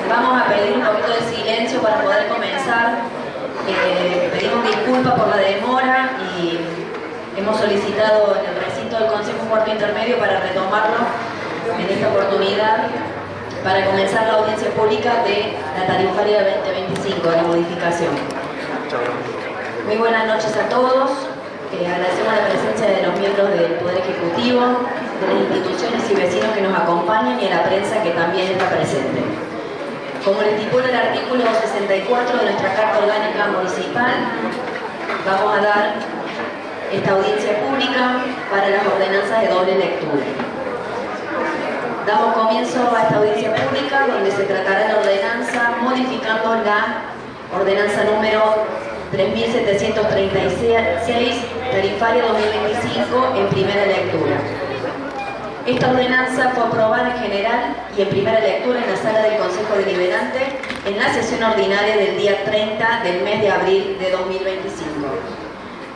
Vamos a pedir un poquito de silencio para poder comenzar. Pedimos disculpas por la demora y hemos solicitado en el recinto del Consejo un cuarto intermedio para retomarlo en esta oportunidad para comenzar la audiencia pública de la tarifaria 2025, de la modificación. Muy buenas noches a todos. Agradecemos la presencia de los miembros del Poder Ejecutivo, de las instituciones y vecinos que nos acompañan y a la prensa que también está presente. Como le estipula el artículo 64 de nuestra Carta Orgánica Municipal, vamos a dar esta audiencia pública para las ordenanzas de doble lectura. Damos comienzo a esta audiencia pública donde se tratará la ordenanza modificando la ordenanza número 3736, tarifaria 2025, en primera lectura. Esta ordenanza fue aprobada en general y en primera lectura en la sala del Consejo Deliberante en la sesión ordinaria del día 30 del mes de abril de 2025.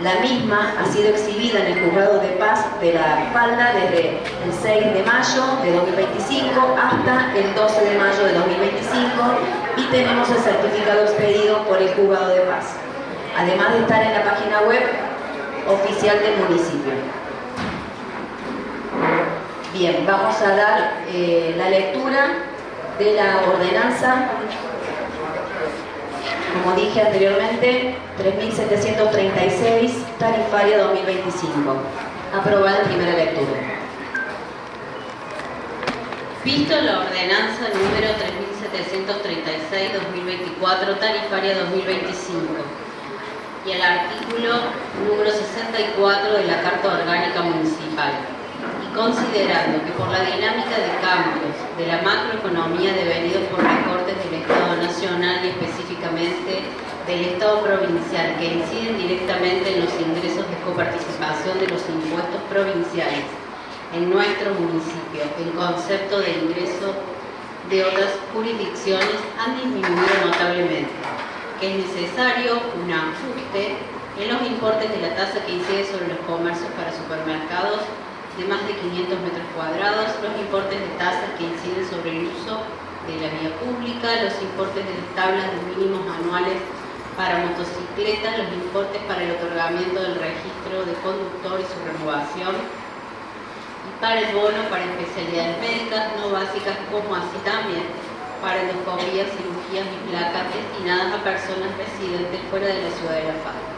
La misma ha sido exhibida en el Juzgado de Paz de La Falda desde el 6 de mayo de 2025 hasta el 12 de mayo de 2025 y tenemos el certificado expedido por el Juzgado de Paz, además de estar en la página web oficial del municipio. Bien, vamos a dar la lectura de la ordenanza, como dije anteriormente, 3736, tarifaria 2025, aprobada en primera lectura. Visto la ordenanza número 3736-2024, tarifaria 2025, y el artículo número 64 de la Carta Orgánica Municipal, y considerando que por la dinámica de cambios de la macroeconomía devenidos por recortes del Estado Nacional y específicamente del Estado Provincial que inciden directamente en los ingresos de coparticipación de los impuestos provinciales en nuestro municipio, el concepto de ingreso de otras jurisdicciones han disminuido notablemente, que es necesario un ajuste en los importes de la tasa que incide sobre los comercios para supermercados de más de 500 metros cuadrados, los importes de tasas que inciden sobre el uso de la vía pública, los importes de las tablas de mínimos anuales para motocicletas, los importes para el otorgamiento del registro de conductor y su renovación, y para el bono para especialidades médicas no básicas, como así también para endoscopías, cirugías y placas destinadas a personas residentes fuera de la ciudad de La Falda,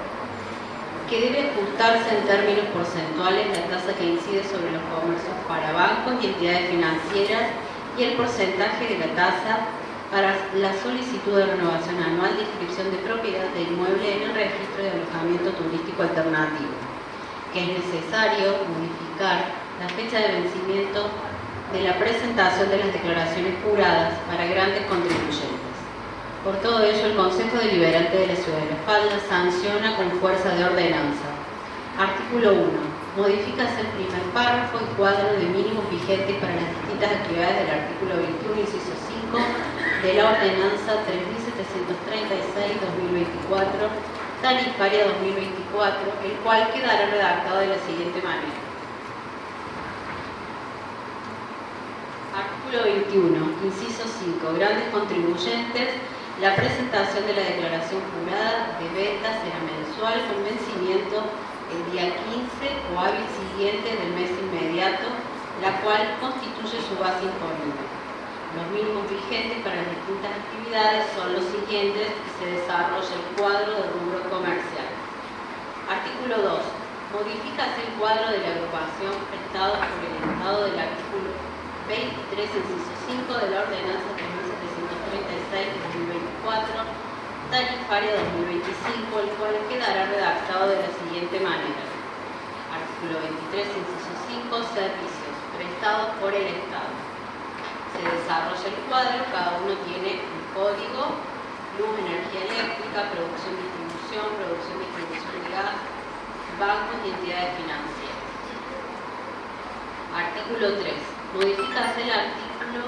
que debe ajustarse en términos porcentuales la tasa que incide sobre los comercios para bancos y entidades financieras y el porcentaje de la tasa para la solicitud de renovación anual de inscripción de propiedad de inmueble en el registro de alojamiento turístico alternativo, que es necesario modificar la fecha de vencimiento de la presentación de las declaraciones juradas para grandes contribuyentes. Por todo ello, el Consejo Deliberante de la Ciudad de La Falda sanciona con fuerza de ordenanza. Artículo 1. Modifícase el primer párrafo y cuadro de mínimos vigentes para las distintas actividades del artículo 21, inciso 5, de la ordenanza 3736-2024, tarifaria 2024, el cual quedará redactado de la siguiente manera. Artículo 21, inciso 5. Grandes contribuyentes. La presentación de la declaración jurada de venta será mensual con vencimiento el día 15 o hábil siguiente del mes inmediato, la cual constituye su base imponible. Los mínimos vigentes para las distintas actividades son los siguientes y se desarrolla el cuadro de rubro comercial. Artículo 2. Modifícase el cuadro de la agrupación prestado por el Estado del artículo 23, inciso 5 de la ordenanza 3736-2024, tarifaria 2025, el cual quedará redactado de la siguiente manera. Artículo 23, inciso 5, servicios prestados por el Estado. Se desarrolla el cuadro, cada uno tiene un código: luz, energía eléctrica, producción, distribución de gas, bancos y entidades financieras. Artículo 3. Modificase el artículo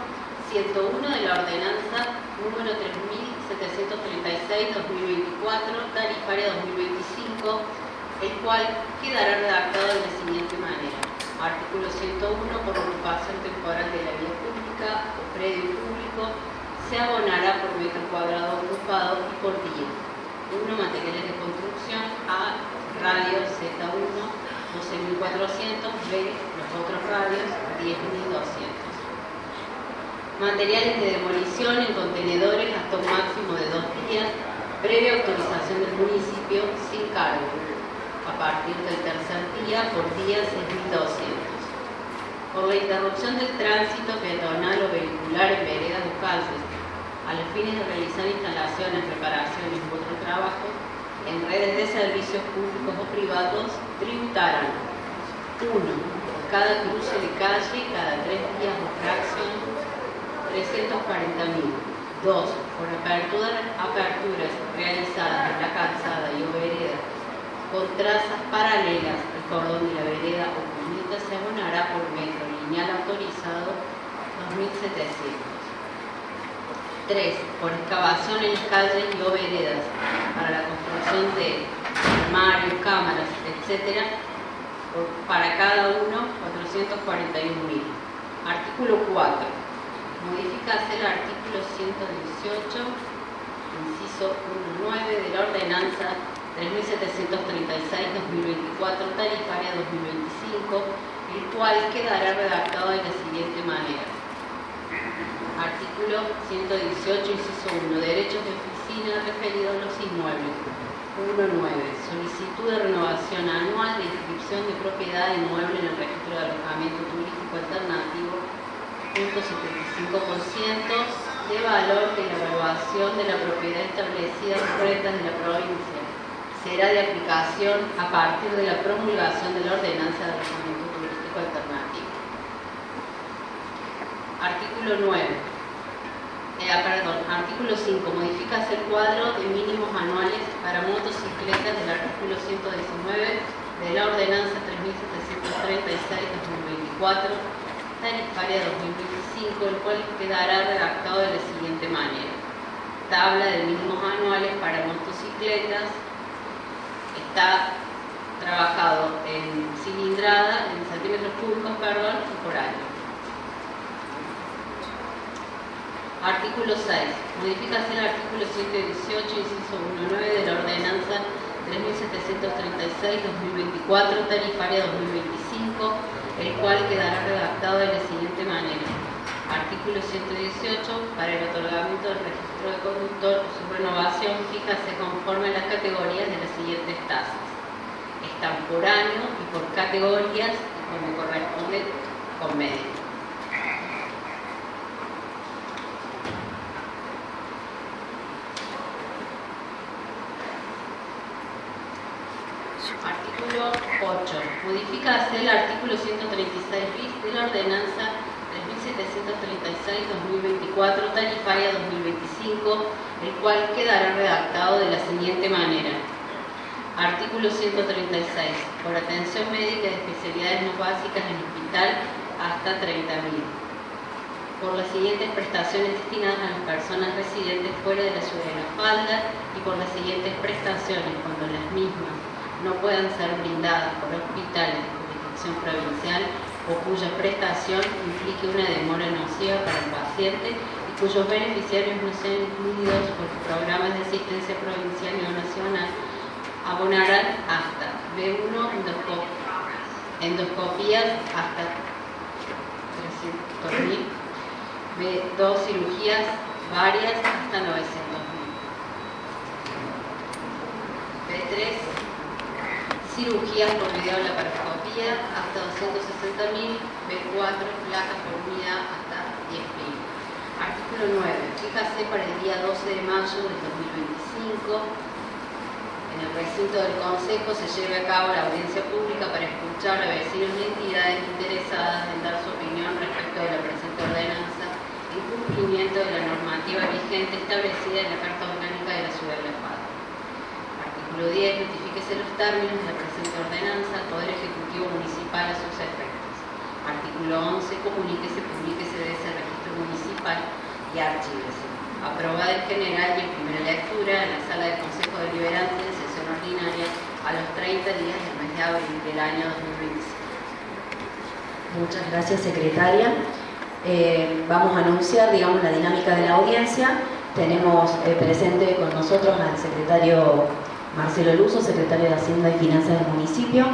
101 de la ordenanza número 3736-2024, tarifaria 2025, el cual quedará redactado de la siguiente manera. Artículo 101. Por ocupación temporal de la vía pública o predio público se abonará por metro cuadrado ocupado y por día. 1. Materiales de construcción. A. Radio Z1, 12.400. B. Los otros radios, 10.200. Materiales de demolición en contenedores hasta un máximo de 2 días, previa autorización del municipio, sin cargo. A partir del tercer día, por día 6.200. Por la interrupción del tránsito peatonal o vehicular en veredas o calles, a los fines de realizar instalaciones, reparaciones u otro trabajo, en redes de servicios públicos o privados, tributarán 1. Por cada cruce de calle, cada 3 días o fracción, 340.000. 2. Por aperturas realizadas en la calzada y o vereda con trazas paralelas al cordón de la vereda o cuneta, se abonará por metro lineal autorizado 2.700. 3. Por excavación en las calles y o veredas para la construcción de armarios, cámaras, etc. Para cada uno, 441.000. Artículo 4. Modificase el artículo 118, inciso 1.9 de la Ordenanza 3.736/2024, tarifaria 2025, el cual quedará redactado de la siguiente manera. Artículo 118, inciso 1. Derechos de oficina referidos a los inmuebles. 1.9. Solicitud de renovación anual de inscripción de propiedad de inmueble en el registro de alojamiento turístico alternativo, 0.75% de valor de la evaluación de la propiedad establecida en rentas de la provincia. Será de aplicación a partir de la promulgación de la ordenanza de alojamiento turístico alternativo. Artículo 9. Artículo 5. Modificase el cuadro de mínimos anuales para motocicletas del artículo 119 de la ordenanza 3.736/2024, tarifaria 2025, el cual quedará redactado de la siguiente manera. Tabla de mínimos anuales para motocicletas. Está trabajado en cilindrada, en centímetros cúbicos, perdón, y por año. Artículo 6. Modificase el artículo 118, inciso 1.9 de la Ordenanza 3.736/2024, tarifaria 2025, el cual quedará redactado de la siguiente manera. Artículo 118. Para el otorgamiento del registro de conductor o su renovación, fíjase conforme a las categorías de las siguientes tasas. Están por año y por categorías, como corresponde con medio. Artículo 8. Modificase el artículo 136 bis de la Ordenanza 3.736/2024, tarifaria 2025, el cual quedará redactado de la siguiente manera. Artículo 136. Por atención médica de especialidades no básicas en hospital, hasta 30.000. Por las siguientes prestaciones destinadas a las personas residentes fuera de la ciudad de La Falda y por las siguientes prestaciones cuando las mismas no puedan ser brindadas por hospitales de jurisdicción provincial o cuya prestación implique una demora nociva para el paciente y cuyos beneficiarios no sean incluidos por programas de asistencia provincial o nacional, abonarán hasta B1 endoscopías hasta 300.000, B2 cirugías varias hasta 900.000, B3 cirugías por videolaparoscopía hasta 260.000, B4 placas por unidad hasta 10.000. Artículo 9. Fíjase para el día 12 de mayo del 2025, en el recinto del Consejo se lleve a cabo la audiencia pública para escuchar a vecinos y entidades interesadas en dar su opinión respecto de la presente ordenanza en cumplimiento de la normativa vigente establecida en la Carta Orgánica de la Ciudad de La Falda. Artículo 10. Notifíquese los términos de la presente ordenanza al Poder Ejecutivo Municipal a sus efectos. Artículo 11. Comuníquese, publíquese de ese registro municipal y archívese. Aprobada en general y en primera lectura en la Sala del Consejo Deliberante en sesión ordinaria a los 30 días del mes de abril del año 2025. Muchas gracias, secretaria. Vamos a anunciar, digamos, la dinámica de la audiencia. Tenemos presente con nosotros al secretario Marcelo Luso, secretario de Hacienda y Finanzas del municipio,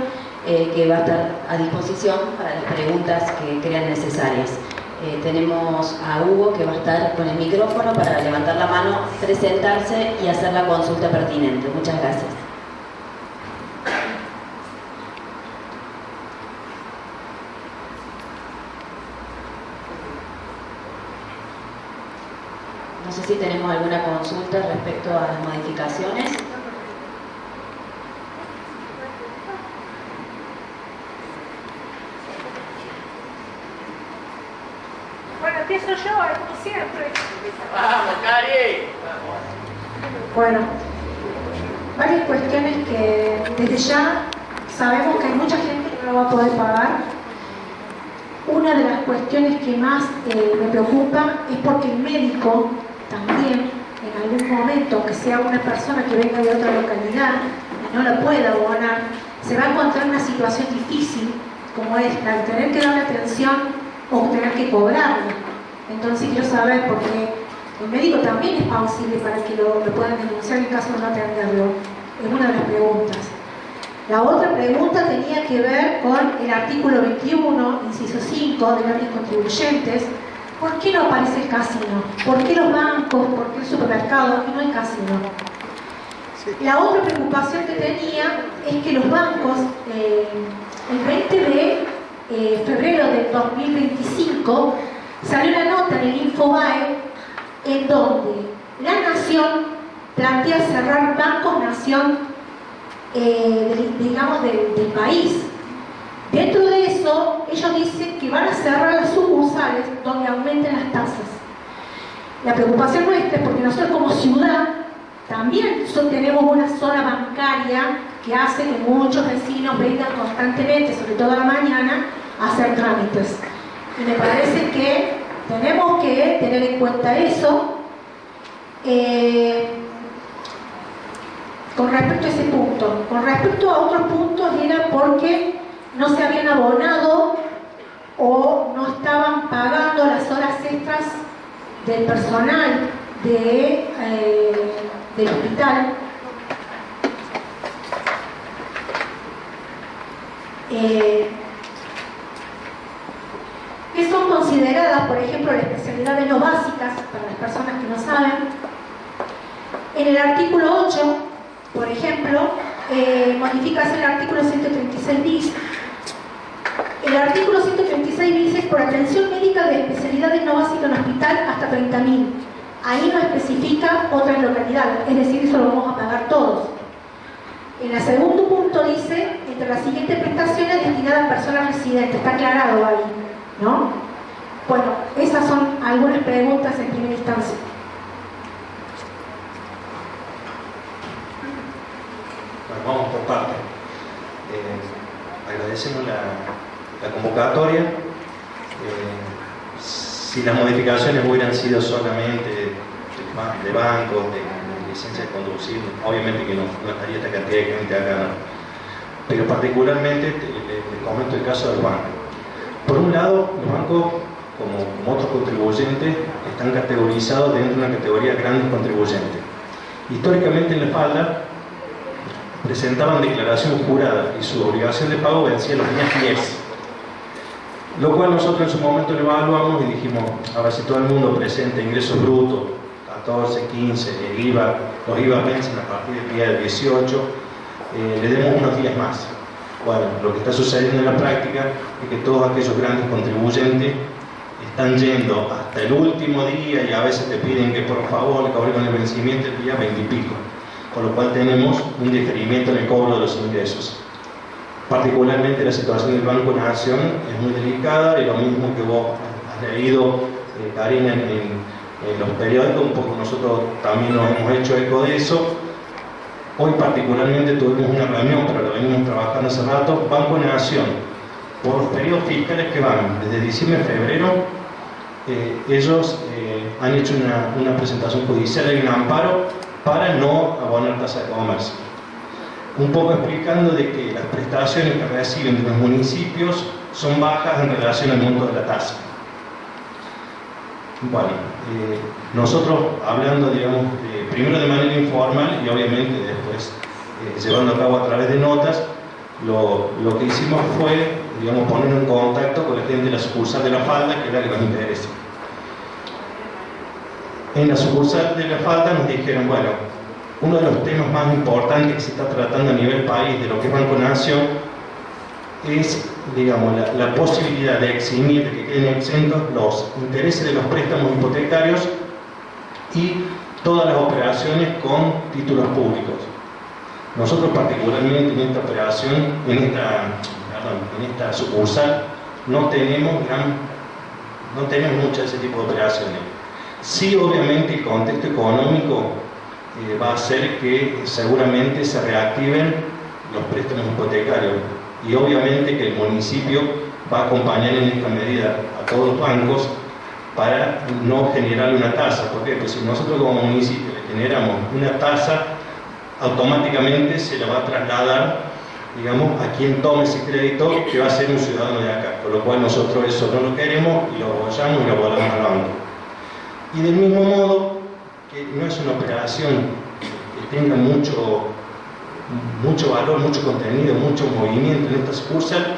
que va a estar a disposición para las preguntas que crean necesarias. Tenemos a Hugo, que va a estar con el micrófono para levantar la mano, presentarse y hacer la consulta pertinente. Muchas gracias. No sé si tenemos alguna consulta respecto a las modificaciones. Bueno, empiezo yo, como siempre. ¡Vamos, Cari! Bueno, varias cuestiones que desde ya sabemos que hay mucha gente que no lo va a poder pagar. Una de las cuestiones que más me preocupa es porque el médico también, en algún momento, aunque sea una persona que venga de otra localidad y no la pueda abonar, se va a encontrar en una situación difícil como esta, de tener que darle atención o tener que cobrarle. Entonces quiero saber, porque el médico también es pausible para que lo puedan denunciar en caso de no atenderlo. Es una de las preguntas. La otra pregunta tenía que ver con el artículo 21, inciso 5, de los contribuyentes. ¿Por qué no aparece el casino? ¿Por qué los bancos? ¿Por qué el supermercado? Y no el casino. La otra preocupación que tenía es que los bancos, el 20 de febrero del 2025, salió una nota en el Infobae en donde la Nación plantea cerrar bancos Nación, digamos, del país. Dentro de eso, ellos dicen que van a cerrar las sucursales donde aumenten las tasas. La preocupación nuestra es porque nosotros como ciudad también tenemos una zona bancaria que hace que muchos vecinos vengan constantemente, sobre todo a la mañana, a hacer trámites. Y me parece que tenemos que tener en cuenta eso. Con respecto a ese punto. Con respecto a otros puntos era porque no se habían abonado o no estaban pagando las horas extras del personal del hospital. Que son consideradas, por ejemplo, las especialidades no básicas, para las personas que no saben. En el artículo 8, por ejemplo, modificas el artículo 136 bis. El artículo 136 bis es por atención médica de especialidades no básicas en hospital hasta 30.000. Ahí no especifica otra localidad, es decir, eso lo vamos a pagar todos. En el segundo punto dice, entre las siguientes prestaciones destinadas a personas residentes, está aclarado ahí, ¿no? Bueno, esas son algunas preguntas en primera instancia. Bueno, vamos por partes. Agradecemos la convocatoria. Si las modificaciones hubieran sido solamente de bancos, de licencia de conducir, obviamente que no estaría esta cantidad de gente acá, ¿no? Pero particularmente les comento el caso del banco. Por un lado, los bancos, como otros contribuyentes, están categorizados dentro de una categoría de grandes contribuyentes. Históricamente en la falda presentaban declaración jurada y su obligación de pago vencía los días 10. Lo cual nosotros en su momento lo evaluamos y dijimos, a ver si todo el mundo presenta ingresos brutos, 14, 15, el IVA, los IVA vencen a partir del día 18, le demos unos días más. Bueno, lo que está sucediendo en la práctica es que todos aquellos grandes contribuyentes están yendo hasta el último día y a veces te piden que por favor le cobren con el vencimiento el día 20 y pico, con lo cual tenemos un diferimiento en el cobro de los ingresos. Particularmente la situación del Banco Nación es muy delicada y lo mismo que vos has leído, Karina, en los periódicos, un poco nosotros también nos hemos hecho eco de eso. Hoy particularmente tuvimos una reunión, pero lo venimos trabajando hace rato, Banco Nación, por los periodos fiscales que van desde diciembre a febrero, ellos han hecho una presentación judicial y un amparo para no abonar tasa de comercio. Un poco explicando de que las prestaciones que reciben de los municipios son bajas en relación al monto de la tasa. Bueno, nosotros hablando, digamos, primero de manera informal y obviamente después llevando a cabo a través de notas, lo que hicimos fue, digamos, poner en contacto con la gente de la sucursal de La Falda, que era la que nos interesa. En la sucursal de La Falda nos dijeron, bueno, uno de los temas más importantes que se está tratando a nivel país de lo que es Banco Nación es, digamos, la posibilidad de eximir, de que queden exentos los intereses de los préstamos hipotecarios y todas las operaciones con títulos públicos. Nosotros particularmente en esta operación, en esta sucursal, no tenemos muchas de ese tipo de operaciones. Sí, obviamente el contexto económico va a hacer que seguramente se reactiven los préstamos hipotecarios y obviamente que el municipio va a acompañar en esta medida a todos los bancos para no generar una tasa. ¿Por qué? Pues si nosotros como municipio le generamos una tasa, automáticamente se la va a trasladar, digamos, a quien tome ese crédito, que va a ser un ciudadano de acá, con lo cual nosotros eso no lo queremos y lo apoyamos y lo volvamos al banco. Y del mismo modo, que no es una operación que tenga mucho valor, mucho contenido, mucho movimiento en esta sucursal,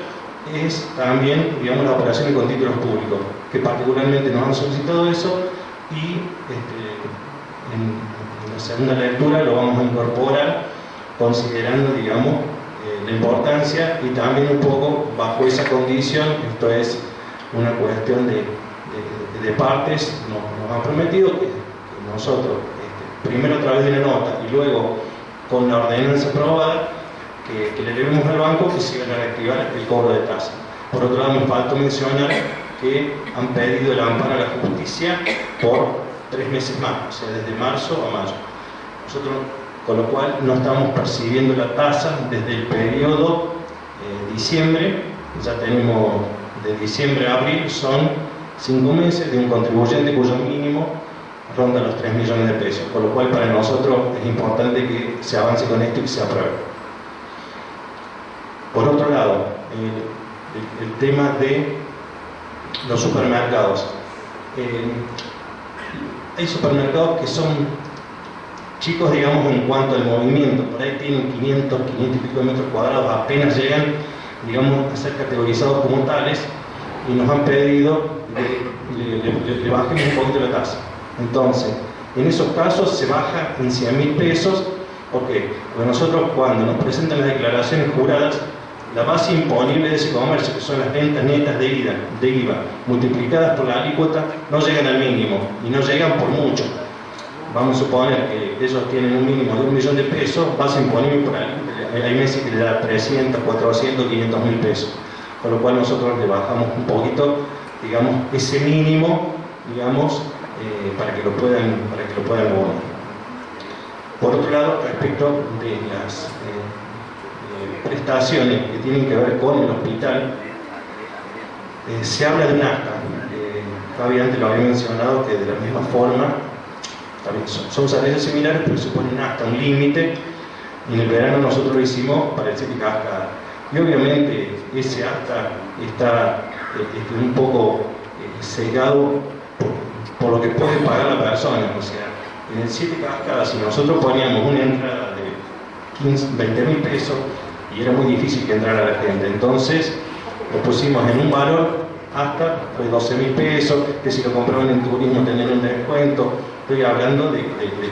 es también, digamos, las operaciones con títulos públicos, que particularmente nos han solicitado eso y en la segunda lectura lo vamos a incorporar considerando, digamos, la importancia y también un poco bajo esa condición. Esto es una cuestión de partes. Nos han prometido que nosotros, primero a través de una nota y luego con la ordenanza aprobada, que le debemos al banco que se iban a reactivar el cobro de tasa. Por otro lado, me falta mencionar que han pedido el amparo a la justicia por 3 meses más, o sea, desde marzo a mayo. Nosotros, con lo cual, no estamos percibiendo la tasa desde el periodo diciembre. Ya tenemos de diciembre a abril, son 5 meses de un contribuyente cuyo mínimo ronda los 3 millones de pesos, por lo cual para nosotros es importante que se avance con esto y que se apruebe. Por otro lado, el tema de los supermercados. Hay supermercados que son chicos, digamos, en cuanto al movimiento, por ahí tienen 500 y pico de metros cuadrados, apenas llegan, digamos, a ser categorizados como tales y nos han pedido que le bajemos un poquito la tasa. Entonces, en esos casos se baja en 100.000 pesos. ¿Por qué? Porque nosotros, cuando nos presentan las declaraciones juradas, la base imponible de ese comercio, que son las ventas netas de IVA, multiplicadas por la alícuota, no llegan al mínimo y no llegan por mucho. Vamos a suponer que ellos tienen un mínimo de 1 millón de pesos, base imponible por alícuota. Hay meses que le da 300, 400, 500.000 pesos. Con lo cual nosotros le bajamos un poquito, digamos, ese mínimo, digamos, para que lo puedan abonar. Por otro lado, respecto de las prestaciones que tienen que ver con el hospital, se habla de un acta. Fabi antes lo había mencionado, que de la misma forma son salarios similares, pero se pone un acta, un límite. En el verano nosotros lo hicimos para el CETI Cascada. Y obviamente ese acta está un poco cegado por lo que puede pagar la persona. O sea, en el 7 Cascadas, si nosotros poníamos una entrada de 20.000 pesos, y era muy difícil que entrara la gente, entonces lo pusimos en un valor hasta 12.000 pesos, que si lo compraban en turismo tenían un descuento. Estoy hablando de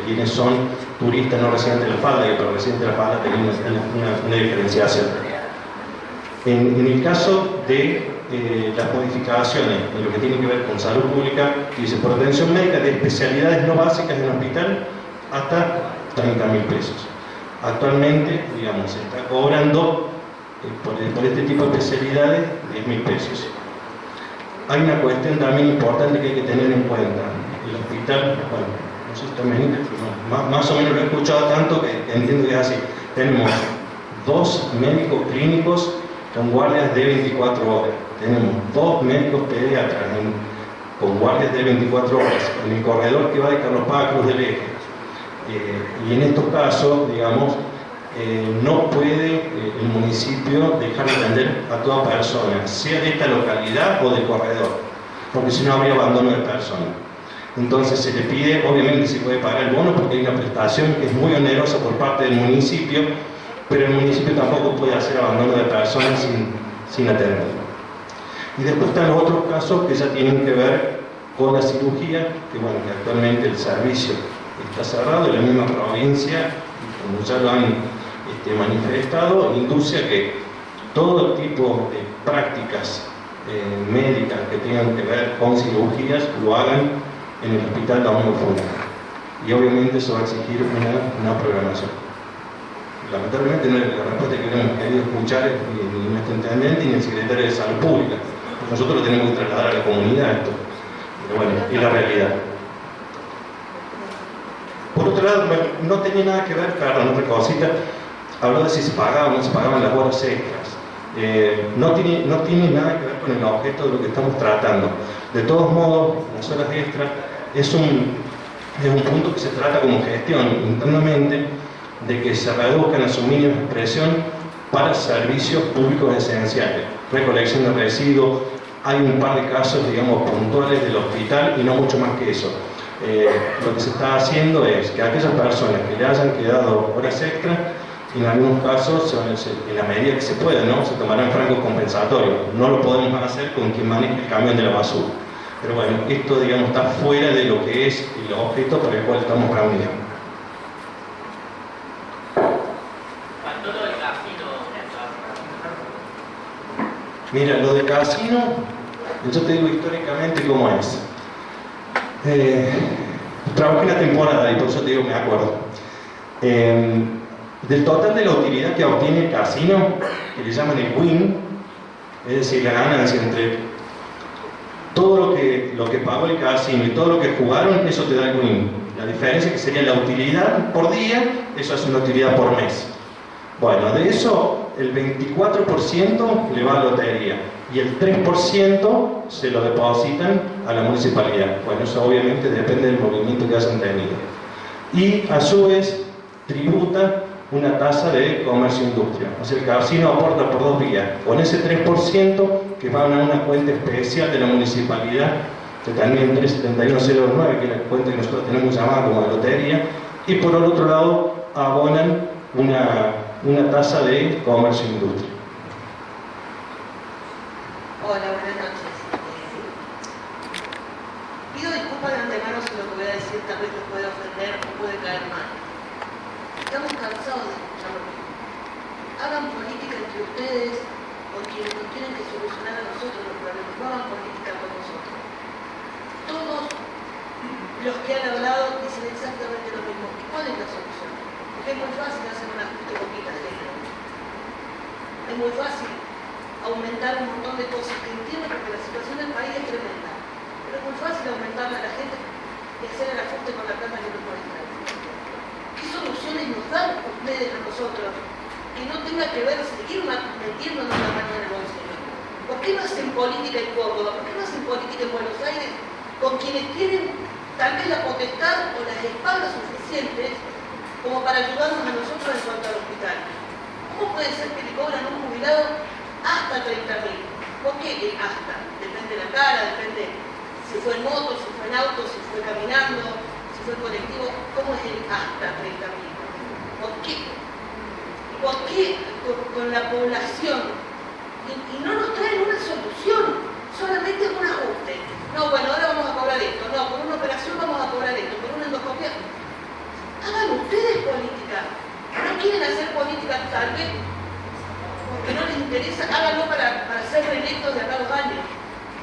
quienes son turistas no residentes de La Falda, que para residentes de La Falda tienen una diferenciación. En el caso de las modificaciones en lo que tiene que ver con salud pública, dice por atención médica de especialidades no básicas en el hospital hasta 30.000 pesos. Actualmente, digamos, se está cobrando por este tipo de especialidades 10.000 pesos. Hay una cuestión también importante que hay que tener en cuenta. El hospital, bueno, no sé si también, más o menos lo he escuchado tanto que entiendo que es así. Tenemos 2 médicos clínicos con guardias de 24 horas. Tenemos 2 médicos pediatras con guardias de 24 horas en el corredor que va de Carlos Paz a Cruz del Eje. Y en estos casos, digamos, no puede el municipio dejar de atender a toda persona, sea de esta localidad o del corredor, porque si no habría abandono de personas. Entonces se le pide, obviamente se puede pagar el bono porque hay una prestación que es muy onerosa por parte del municipio, pero el municipio tampoco puede hacer abandono de personas sin atender. Y después están los otros casos que ya tienen que ver con la cirugía, que bueno, que actualmente el servicio está cerrado en la misma provincia, como ya lo han manifestado, induce a que todo tipo de prácticas médicas que tengan que ver con cirugías lo hagan en el Hospital Domingo Fundación. Y obviamente eso va a exigir una programación. Lamentablemente no es la respuesta que hubiéramos querido escuchar ni nuestro intendente ni el secretario de Salud Pública. Nosotros lo tenemos que trasladar a la comunidad esto. Pero bueno, es la realidad. Por otro lado, bueno, no tenía nada que ver, perdón, otra cosita, habló de si se pagaban o no se pagaban las horas extras. No tiene nada que ver con el objeto de lo que estamos tratando. De todos modos, las horas extras es un punto que se trata como gestión internamente, de que se reduzcan a su mínima expresión para servicios públicos esenciales, recolección de residuos. Hay un par de casos, digamos, puntuales del hospital y no mucho más que eso. Lo que se está haciendo es que aquellas personas que le hayan quedado horas extras, en algunos casos, en la medida que se pueda, ¿no?, se tomarán francos compensatorios. No lo podemos hacer con quien maneje el camión de la basura. Pero bueno, esto, digamos, está fuera de lo que es el objeto para el cual estamos reunidos. Mira, lo de casino, yo te digo históricamente cómo es. Trabajé una temporada y por eso te digo, me acuerdo. Del total de la utilidad que obtiene el casino, que le llaman el win, es decir, la ganancia entre todo lo que pagó el casino y todo lo que jugaron, eso te da el win. La diferencia que sería la utilidad por día, eso es una utilidad por mes. Bueno, de eso el 24% le va a la lotería y el 3% se lo depositan a la municipalidad. Bueno, eso obviamente depende del movimiento que hayan tenido. Y a su vez tributa una tasa de comercio e industria. O sea, el casino aporta por 2 vías. Con ese 3% que van a una cuenta especial de la municipalidad, que también 37109, que es la cuenta que nosotros tenemos llamada como de lotería, y por el otro lado abonan una tasa de comercio e industria. Hola, buenas noches. Pido disculpas de antemano si lo que voy a decir tal vez les puede ofender o puede caer mal. Estamos cansados de escuchar lo mismo. Hagan política entre ustedes o quienes nos tienen que solucionar a nosotros los problemas. No hagan política con nosotros. Todos los que han hablado dicen exactamente lo mismo. ¿Y cuál es la solución? Porque es muy fácil hacer un ajuste poquita de dinero. Es muy fácil aumentar un montón de cosas que entiendo porque la situación del país es tremenda. Pero es muy fácil aumentarle a la gente y hacer el ajuste con la plata que nos pueden traer. ¿Qué soluciones nos dan ustedes a nosotros que no tenga que ver seguir metiéndonos la mano en el bolsillo? ¿Por qué no hacen política en Córdoba? ¿Por qué no hacen política en Buenos Aires con quienes tienen tal vez la potestad o las espaldas suficientes como para ayudarnos a nosotros en cuanto al hospital? ¿Cómo puede ser que le cobran a un jubilado hasta 30.000? ¿Por qué el hasta? Depende de la cara, depende si fue en moto, si fue en auto, si fue caminando, si fue en colectivo. ¿Cómo es el hasta 30.000? ¿Por qué? ¿Por qué con la población? Y no nos traen una solución, solamente un ajuste. No, bueno, ahora vamos a cobrar esto, no, por una operación vamos a cobrar esto, por una endoscopia. Hagan ustedes política. ¿No quieren hacer política tal vez porque no les interesa? Háganlo para ser reelectos de acá a 2 años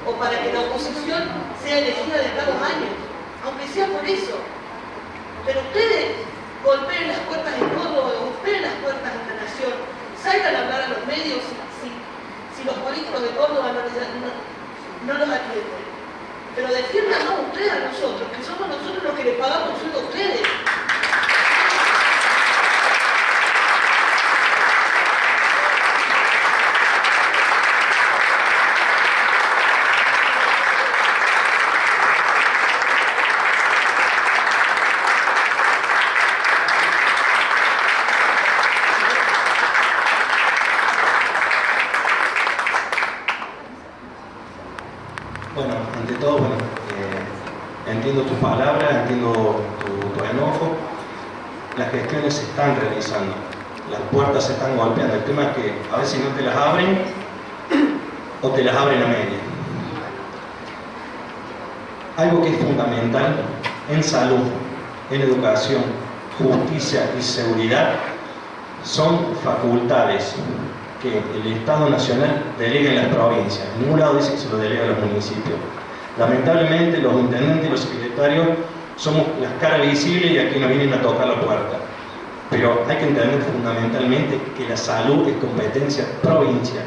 o para que la oposición sea elegida de acá a 2 años, aunque sea por eso. Pero ustedes golpeen las puertas en Córdoba, golpeen las puertas en la nación, salgan a hablar a los medios si los políticos de Córdoba no los atienden. Pero defiéndanos ustedes a nosotros, que somos nosotros los que les pagamos el sueldo a ustedes. entiendo tus palabras, entiendo tu enojo. Las gestiones se están realizando, las puertas se están golpeando. El tema es que a veces no te las abren o te las abren a media. Algo que es fundamental en salud, en educación, justicia y seguridad son facultades que el Estado Nacional delega en las provincias. En ningún lado dice que se lo delega a los municipios. Lamentablemente los intendentes y los secretarios somos las caras visibles y aquí nos vienen a tocar la puerta. Pero hay que entender fundamentalmente que la salud es competencia provincial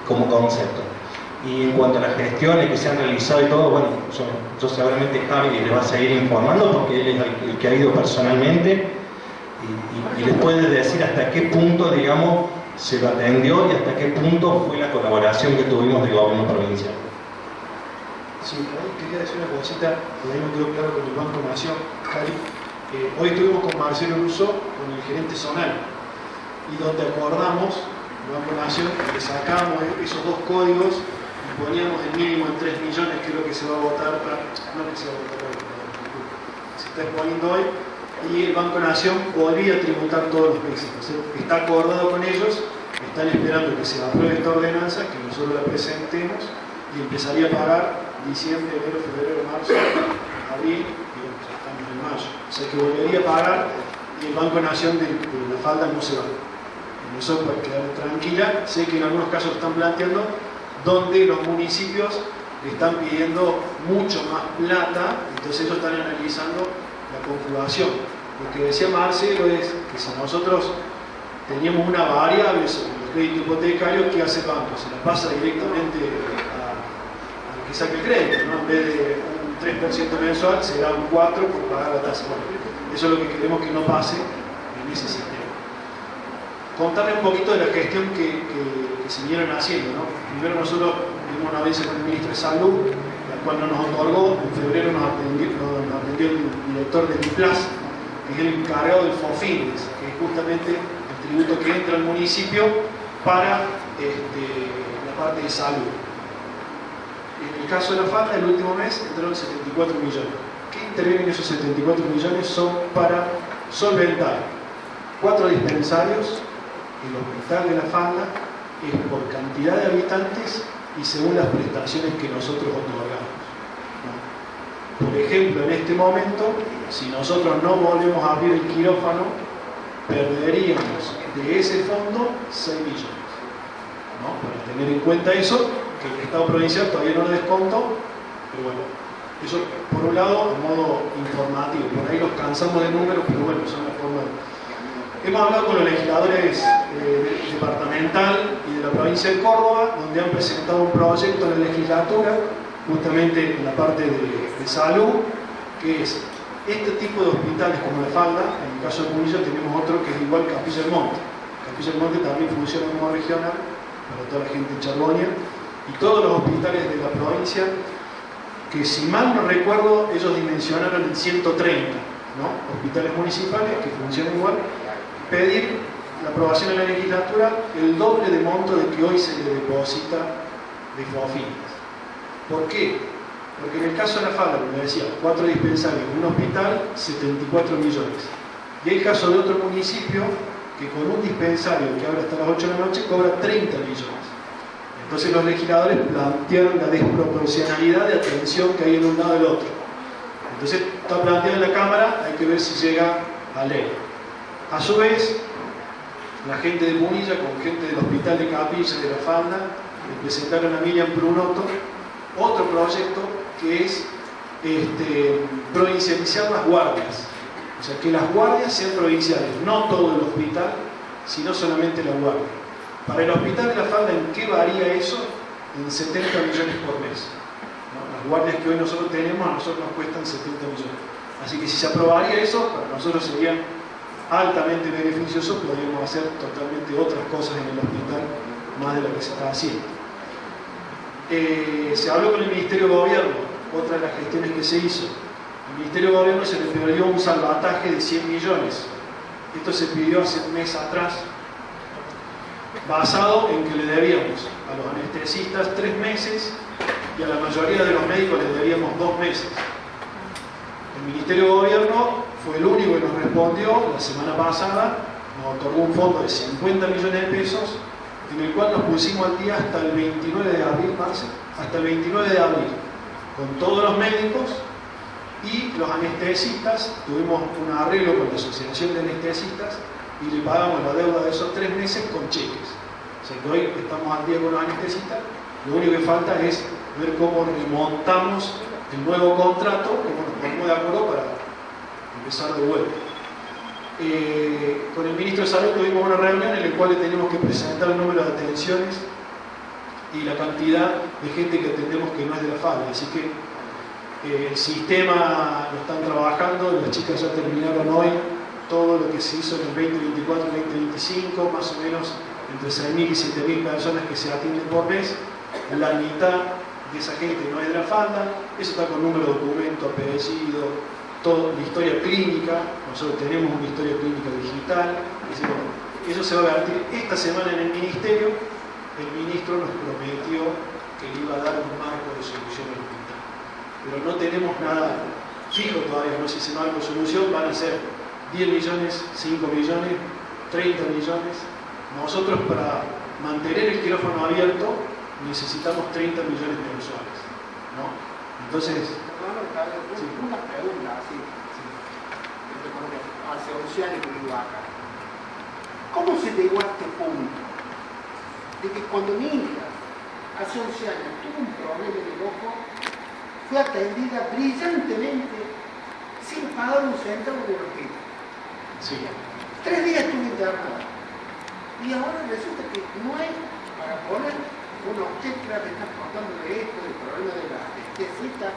como concepto. Y en cuanto a las gestiones que se han realizado y todo, bueno, yo seguramente Javi le va a seguir informando porque él es el que ha ido personalmente y les puede decir hasta qué punto, digamos, se lo atendió y hasta qué punto fue la colaboración que tuvimos del gobierno provincial. Sí, quería decir una cosita, por ahí no quedó claro con el Banco Nación, Cali. Hoy estuvimos con Marcelo Russo, con el gerente zonal, y donde acordamos, el Banco Nación, que sacamos esos dos códigos y poníamos el mínimo en 3 millones, que es lo que se va a votar, no que se va a votar, se está exponiendo hoy, y el Banco Nación podría tributar todos los meses. Entonces, está acordado con ellos, están esperando que se apruebe esta ordenanza, que nosotros la presentemos, y empezaría a pagar diciembre, enero, febrero, marzo, abril, y bueno, ya estamos en mayo. O sea que volvería a pagar y el Banco Nación de la falda no se va. En eso para quedar tranquila. Sé que en algunos casos lo están planteando donde los municipios le están pidiendo mucho más plata, entonces ellos están analizando la conjugación. Lo que decía Marcelo es que si nosotros teníamos una variable sobre el crédito hipotecario, ¿qué hace el banco? Se la pasa directamente a que saque el crédito, ¿no? En vez de un 3% mensual, será un 4% por pagar la tasa. Bueno, eso es lo que queremos que no pase en ese sistema. Contarle un poquito de la gestión que se vinieron haciendo, ¿no? Primero nosotros tuvimos una audiencia con el ministro de Salud, la cual no nos otorgó. En febrero nos atendió el director del IPLAS, que es el encargado del FOFINDES, que es justamente el tributo que entra al municipio para la parte de salud. En el caso de la falda, el último mes entraron 74 millones. ¿Qué intervienen esos 74 millones? Son para solventar 4 dispensarios. El hospital de la falda es por cantidad de habitantes y según las prestaciones que nosotros otorgamos, ¿no? Por ejemplo, en este momento, si nosotros no volvemos a abrir el quirófano, perderíamos de ese fondo 6 millones, ¿no? Para tener en cuenta eso, que el Estado provincial todavía no lo descontó, pero bueno, eso por un lado, a modo informativo. Por ahí nos cansamos de números, pero bueno, son las formas de... Hemos hablado con los legisladores departamental y de la provincia de Córdoba, donde han presentado un proyecto en la legislatura, justamente en la parte de salud, que es este tipo de hospitales como la falda. En el caso de Punilla tenemos otro que es igual Capilla del Monte. Capilla del Monte también funciona como regional para toda la gente de Charlonia, y todos los hospitales de la provincia, que si mal no recuerdo, ellos dimensionaron en 130, ¿no? Hospitales municipales que funcionan igual. Pedir la aprobación en la legislatura el doble de monto de que hoy se le deposita de FOFINDES. ¿Por qué? Porque en el caso de la falda, como decía, 4 dispensarios, un hospital, 74 millones. Y hay caso de otro municipio que con un dispensario que abre hasta las 8 de la noche cobra 30 millones. Entonces los legisladores plantearon la desproporcionalidad de atención que hay en un lado y del otro. Entonces está planteado en la Cámara, hay que ver si llega a ley. A su vez, la gente de Punilla con gente del Hospital de Capilla de la Falda le presentaron a Miriam Brunotto otro proyecto que es provincializar las guardias. O sea, que las guardias sean provinciales, no todo el hospital, sino solamente la guardia. Para el Hospital de la Falda, ¿en qué varía eso? En 70 millones por mes, ¿no? Las guardias que hoy nosotros tenemos, a nosotros nos cuestan 70 millones. Así que si se aprobaría eso, para nosotros sería altamente beneficioso, podríamos hacer totalmente otras cosas en el hospital, más de lo que se está haciendo. Se habló con el Ministerio de Gobierno, otra de las gestiones que se hizo. Al Ministerio de Gobierno se le pidió un salvataje de 100 millones. Esto se pidió hace un mes atrás, basado en que le debíamos a los anestesistas 3 meses y a la mayoría de los médicos le debíamos 2 meses. El Ministerio de Gobierno fue el único que nos respondió la semana pasada, nos otorgó un fondo de 50 millones de pesos, en el cual nos pusimos al día hasta el 29 de abril, Marce, hasta el 29 de abril, con todos los médicos y los anestesistas. Tuvimos un arreglo con la Asociación de Anestesistas y le pagamos la deuda de esos 3 meses con cheques. O sea que hoy estamos al día con los anestesistas, lo único que falta es ver cómo remontamos el nuevo contrato, cómo nos ponemos de acuerdo para empezar de vuelta. Con el Ministro de Salud tuvimos una reunión en la cual le tenemos que presentar el número de atenciones y la cantidad de gente que atendemos que no es de la FADE, así que el sistema lo están trabajando, las chicas ya terminaron hoy todo lo que se hizo en el 2024 y 2025, más o menos entre 6.000 y 7.000 personas que se atienden por mes. La mitad de esa gente no es de la FADA, eso está con número de documento, apellido, toda la historia clínica. Nosotros tenemos una historia clínica digital, es decir, eso se va a vertir esta semana en el Ministerio. El Ministro nos prometió que le iba a dar un marco de solución al hospital, pero no tenemos nada fijo todavía, no sé si ese marco de solución van a ser 10 millones, 5 millones, 30 millones. Nosotros para mantener el quirófano abierto necesitamos 30 millones mensuales, ¿no? Entonces, una pregunta así, hacia Oceánico y Vaca. ¿Cómo se llegó a este punto? De que cuando mi hija, hace 11 años, tuvo un problema en el ojo, fue atendida brillantemente, sin pagar un centavo de hospital. sí. 3 días estuve internada. Y ahora resulta que no hay para poner una obstetra que está contando de esto, del problema de la anestesista.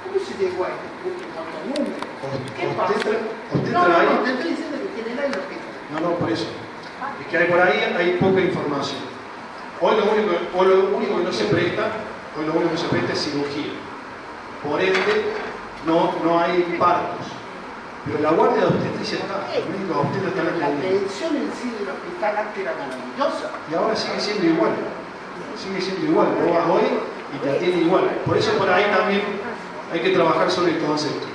¿Cómo se llegó a este punto en cuanto a números? ¿Qué pasa? No, te estoy diciendo que tiene el hospital. No, por eso. Es que por ahí hay poca información. Hoy lo único que no se presta, es cirugía. Por ende, no hay partos. Pero la guardia de obstetricia está, los médicos obstetras están La atendiendo. atención en sí del hospital antes era maravillosa. Y ahora sigue siendo igual. Sigue siendo igual. Vos vas hoy y te atiende igual. Por eso por ahí también hay que trabajar sobre el concepto.